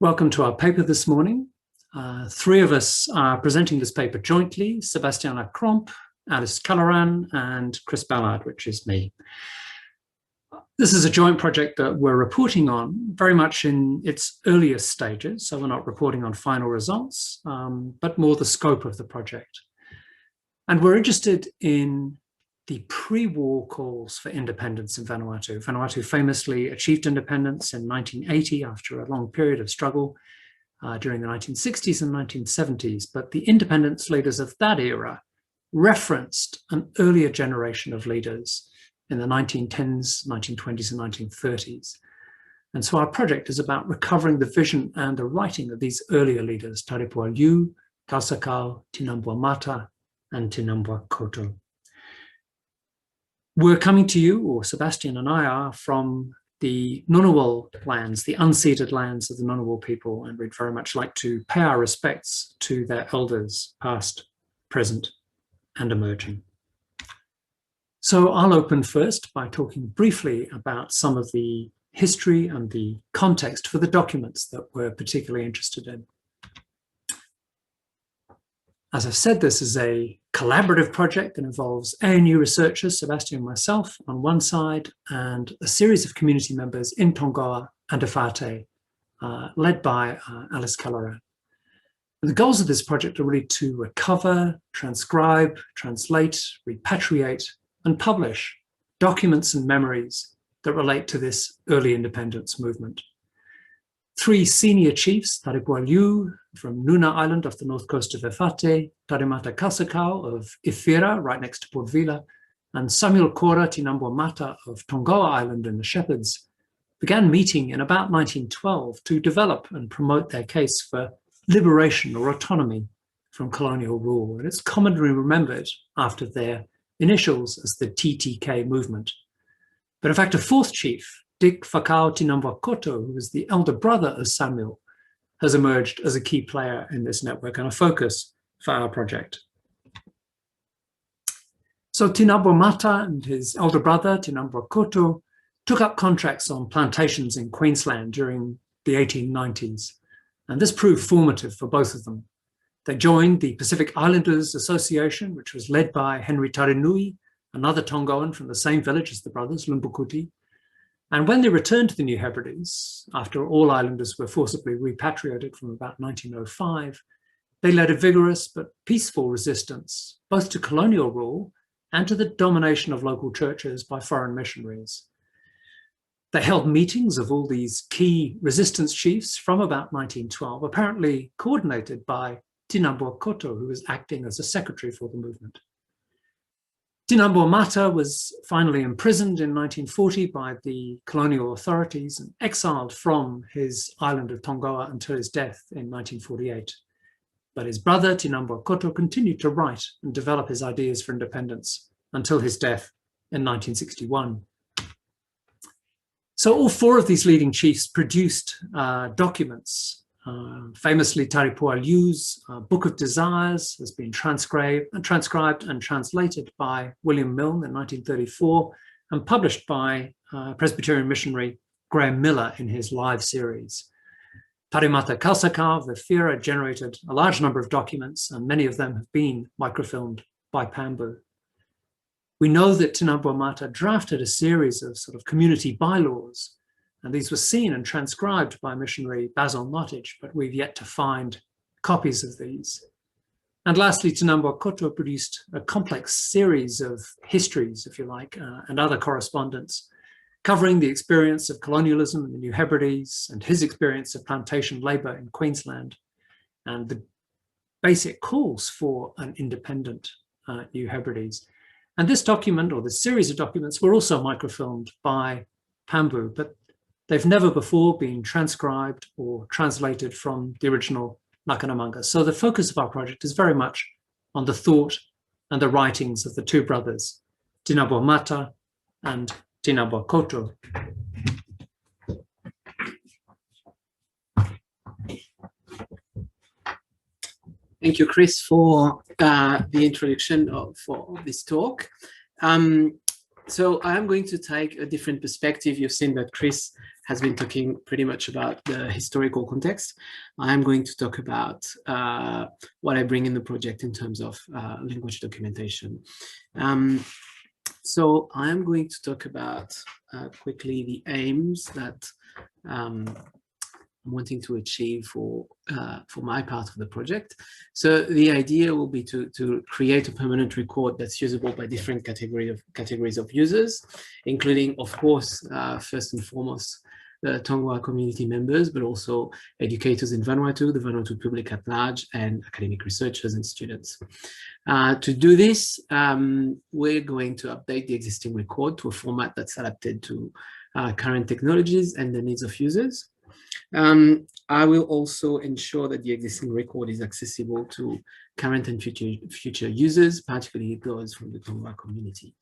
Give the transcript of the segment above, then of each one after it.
Welcome to our paper this morning. Three of us are presenting this paper jointly: Sebastien Lacrampe, Alice Kaloran, and Chris Ballard, which is me. This is a joint project that we're reporting on very much in its earliest stages, so we're not reporting on final results, but more the scope of the project. And we're interested in the pre-war calls for independence in Vanuatu. Vanuatu famously achieved independence in 1980 after a long period of struggle during the 1960s and 1970s, but the independence leaders of that era referenced an earlier generation of leaders in the 1910s, 1920s, and 1930s. And so our project is about recovering the vision and the writing of these earlier leaders: Tarip, Kalsakau, Nabua Mata, and Nabua Koto. We're coming to you, or Sebastien and I are, from the Ngunnawal lands, the unceded lands of the Ngunnawal people, and we'd very much like to pay our respects to their elders, past, present, and emerging. So I'll open first by talking briefly about some of the history and the context for the documents that we're particularly interested in. As I've said, this is a collaborative project that involves ANU researchers, Sebastien and myself on one side, and a series of community members in Tongawa and Awhate, led by Alice Kaloran. The goals of this project are really to recover, transcribe, translate, repatriate, and publish documents and memories that relate to this early independence movement. Three senior chiefs, Tarip from Nuna Island off the north coast of Awhate, Tarimata Kalsakau of Ifira, right next to Port Vila, and Samuel Kora Nabua Mata of Tongawa Island in the Shepherds, began meeting in about 1912 to develop and promote their case for liberation or autonomy from colonial rule. And it's commonly remembered after their initials as the TTK movement. But in fact, a fourth chief, Dik Whakao Nabua Koto, who was the elder brother of Samuel, has emerged as a key player in this network and a focus for our project. So Nabua Mata and his elder brother, Nabua Koto, took up contracts on plantations in Queensland during the 1890s, and this proved formative for both of them. They joined the Pacific Islanders Association, which was led by Henry Tarinui, another Tongawan from the same village as the brothers, Lumpukuti. And when they returned to the New Hebrides, after all islanders were forcibly repatriated from about 1905, they led a vigorous but peaceful resistance, both to colonial rule and to the domination of local churches by foreign missionaries. They held meetings of all these key resistance chiefs from about 1912, apparently coordinated by Nabua Koto, who was acting as a secretary for the movement. Nabua Mata was finally imprisoned in 1940 by the colonial authorities and exiled from his island of Tongawa until his death in 1948. But his brother, Nabua Koto, continued to write and develop his ideas for independence until his death in 1961. So all four of these leading chiefs produced documents. Famously, Taripualu's Book of Desires has been transcribed and translated by William Milne in 1934 and published by Presbyterian missionary Graham Miller in his live series. Tarimata Kalsakau of Ifira generated a large number of documents, and many of them have been microfilmed by Pambu. We know that Nabua Mata drafted a series of sort of community bylaws, and these were seen and transcribed by missionary Basil Nottage, but we've yet to find copies of these. And lastly, Nabua Koto produced a complex series of histories, if you like, and other correspondence, covering the experience of colonialism in the New Hebrides and his experience of plantation labor in Queensland, and the basic calls for an independent New Hebrides. And this document, or this series of documents, were also microfilmed by Pambu, but they've never before been transcribed or translated from the original Nakanamanga. So the focus of our project is very much on the thought and the writings of the two brothers, Nabua Mata and Nabua Koto. Thank you, Chris, for the introduction for this talk. So I'm going to take a different perspective. You've seen that Chris has been talking pretty much about the historical context. I'm going to talk about what I bring in the project in terms of language documentation. So I'm going to talk about quickly the aims that I'm wanting to achieve for my part of the project. So the idea will be to create a permanent record that's usable by different categories of users, including, of course, first and foremost, the Tongva community members, but also educators in Vanuatu, the Vanuatu public at large, and academic researchers and students. To do this, we're going to update the existing record to a format that's adapted to current technologies and the needs of users. I will also ensure that the existing record is accessible to current and future users, particularly those from the Tongva community.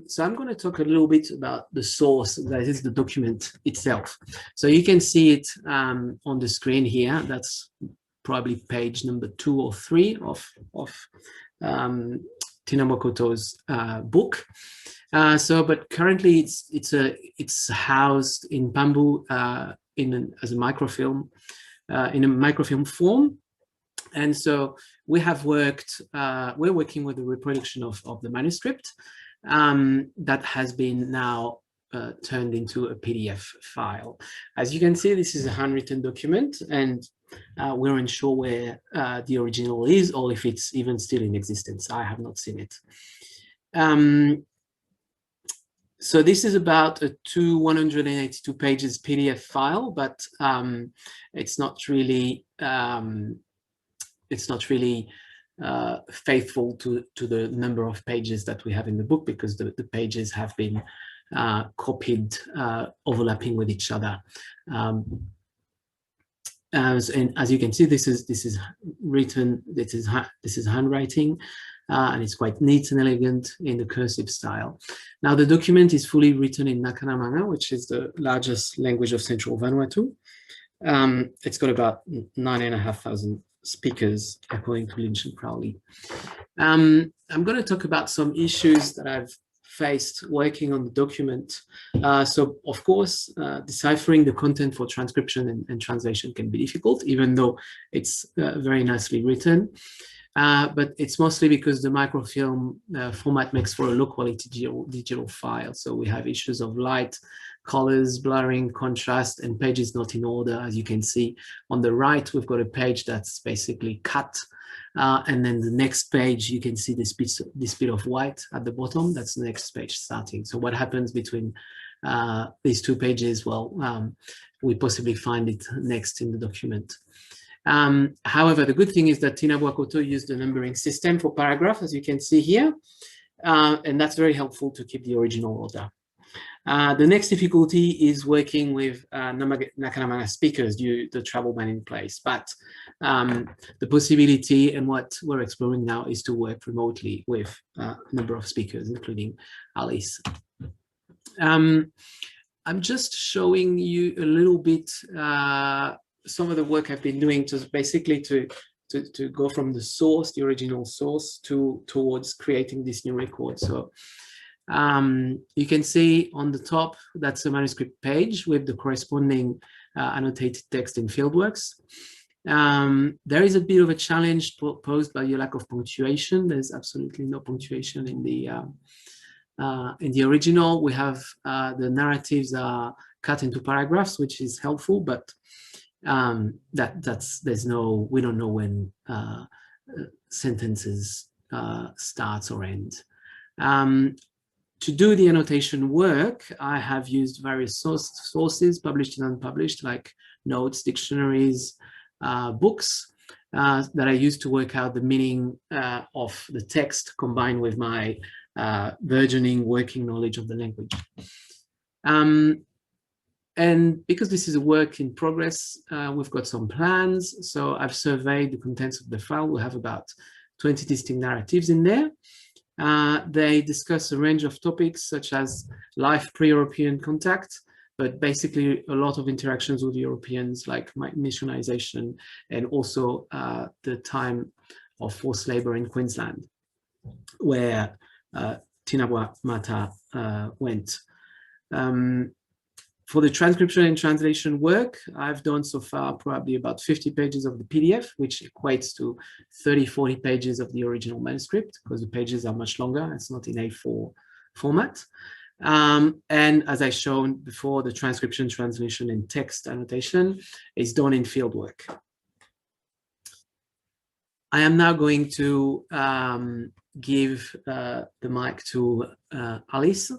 So I'm going to talk a little bit about the source, that is the document itself. So you can see it on the screen here. That's probably page number 2 or 3 of Tinamua Koto's book. But currently it's housed in bamboo as a microfilm, in a microfilm form. And so we have worked, we're working with the reproduction of the manuscript that has been now turned into a PDF file. As you can see, this is a handwritten document, and we're unsure where the original is, or if it's even still in existence. I have not seen it. So this is about a 182 pages PDF file, but it's not really faithful to the number of pages that we have in the book, because the pages have been copied, overlapping with each other. And as you can see, this is written. This is handwriting, and it's quite neat and elegant in the cursive style. Now, the document is fully written in Nakanamanga, which is the largest language of Central Vanuatu. It's got about 9,500 speakers, according to Lynch and Crowley. I'm going to talk about some issues that I've faced working on the document. So, of course, deciphering the content for transcription and translation can be difficult, even though it's very nicely written. But it's mostly because the microfilm format makes for a low-quality digital file. So we have issues of light, colors, blurring, contrast, and pages not in order. As you can see on the right, we've got a page that's basically cut. And then the next page, you can see this bit of white at the bottom. That's the next page starting. So what happens between these two pages? Well, we possibly find it next in the document. However, the good thing is that Tinamua Koto used a numbering system for paragraph, as you can see here, and that's very helpful to keep the original order. The next difficulty is working with Nakanamanga speakers due to the travel ban in place. But the possibility and what we're exploring now is to work remotely with a number of speakers, including Alice. I'm just showing you a little bit some of the work I've been doing to basically to go from the source, the original source, towards creating this new record. So you can see on the top, that's a manuscript page with the corresponding annotated text in Fieldworks. There is a bit of a challenge posed by your lack of punctuation. There's absolutely no punctuation in the original. We have the narratives are cut into paragraphs, which is helpful, but we don't know when sentences start or end. To do the annotation work, I have used various sources, published and unpublished, like notes, dictionaries, books, that I use to work out the meaning of the text combined with my burgeoning working knowledge of the language. And because this is a work in progress, we've got some plans. So I've surveyed the contents of the file. We have about 20 distinct narratives in there. They discuss a range of topics such as life pre-European contact, but basically a lot of interactions with Europeans, like missionization, and also the time of forced labor in Queensland, where Tinamua Mata went. For the transcription and translation work, I've done so far probably about 50 pages of the PDF, which equates to 30, 40 pages of the original manuscript, because the pages are much longer. It's not in A4 format. And as I shown before, the transcription, translation, and text annotation is done in fieldwork. I am now going to give the mic to Alice,